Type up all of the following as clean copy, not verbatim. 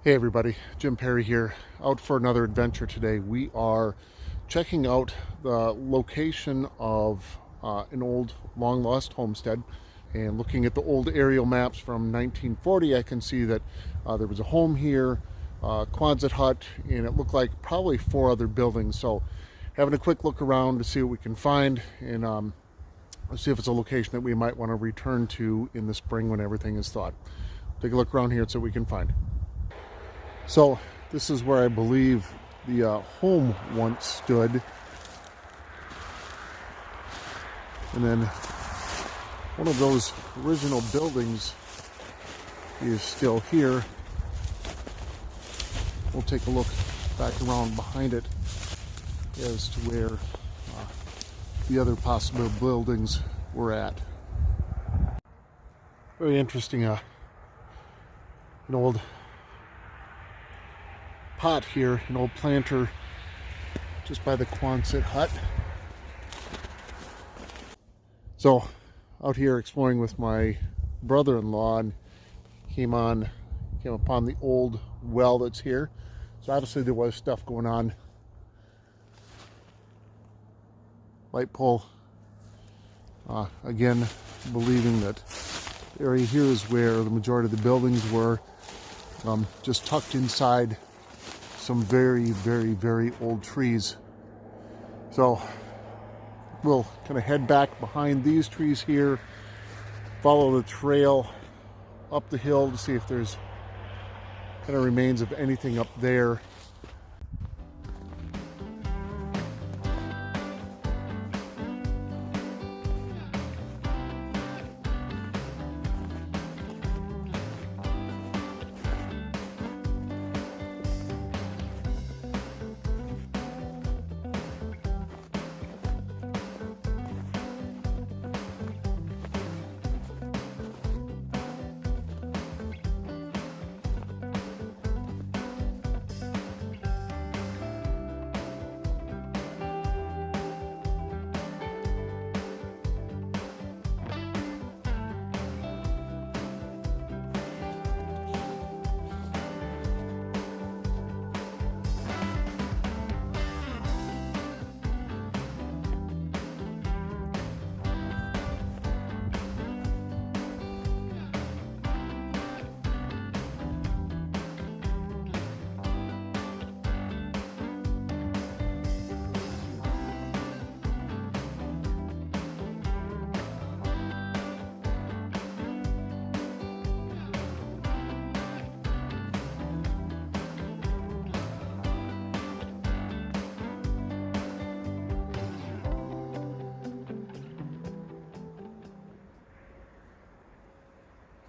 Hey everybody, Jim Perry here, out for another adventure today. We are checking out the location of an old long lost homestead, and looking at the old aerial maps from 1940, I can see that there was a home here, Quonset hut, and it looked like probably 4 other buildings. So having a quick look around to see what we can find, and see if it's a location that we might want to return to in the spring when everything is thawed. Take a look around here and see what we can find. So this is where I believe the home once stood, and then one of those original buildings is still here. We'll take a look back around behind it as to where the other possible buildings were at. Very interesting, an old pot here, an old planter just by the Quonset hut. So out here exploring with my brother-in-law, and came upon the old well that's here. So obviously there was stuff going on. Light pole. Again, believing that the area here is where the majority of the buildings were, just tucked inside some very, very, very old trees. So we'll kind of head back behind these trees here, follow the trail up the hill to see if there's kind of remains of anything up there.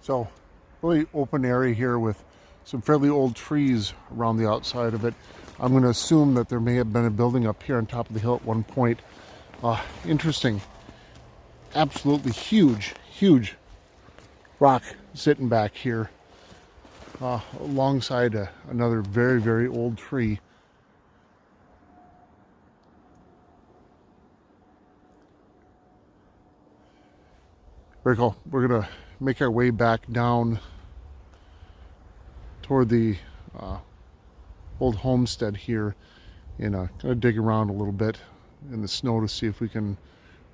So really open area here with some fairly old trees around the outside of it. I'm going to assume that there may have been a building up here on top of the hill at one point. Interesting. Absolutely huge, huge rock sitting back here alongside another very, very old tree. Very cool. We're going to make our way back down toward the old homestead here, and kind of dig around a little bit in the snow to see if we can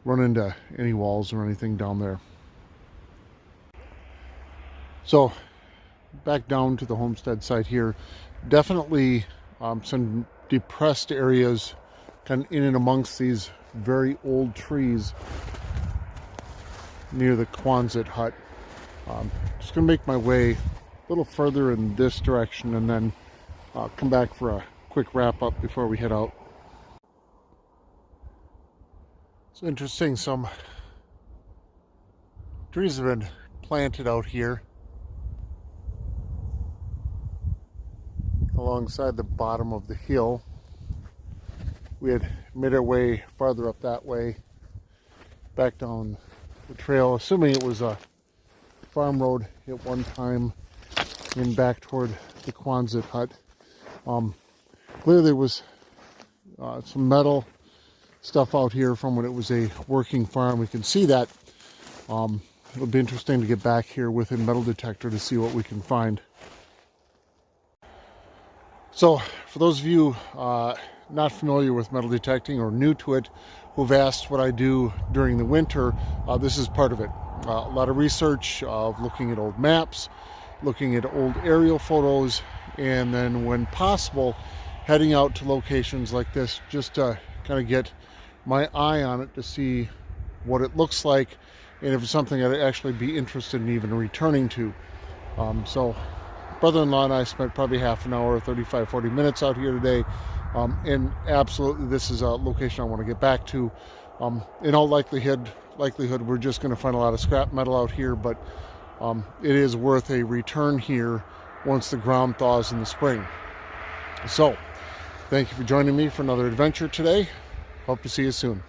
run into any walls or anything down there. So back down to the homestead site here, definitely some depressed areas kind of in and amongst these very old trees near the Quonset hut. Just gonna make my way a little further in this direction, and then come back for a quick wrap up before we head out. It's interesting, some trees have been planted out here alongside the bottom of the hill. We had made our way farther up that way, back down the trail, assuming it was a farm road at one time, and back toward the Quonset hut. Clearly there was some metal stuff out here from when it was a working farm. We can see that. It'll be interesting to get back here with a metal detector to see what we can find. So for those of you not familiar with metal detecting or new to it, who've asked what I do during the winter, this is part of it. A lot of research of looking at old maps, looking at old aerial photos, and then when possible, heading out to locations like this just to kind of get my eye on it to see what it looks like and if it's something I'd actually be interested in even returning to. So brother-in-law and I spent probably half an hour, 35-40 minutes out here today, and absolutely this is a location I want to get back to. In all likelihood we're just going to find a lot of scrap metal out here, but it is worth a return here once the ground thaws in the spring. So thank you for joining me for another adventure today. Hope to see you soon.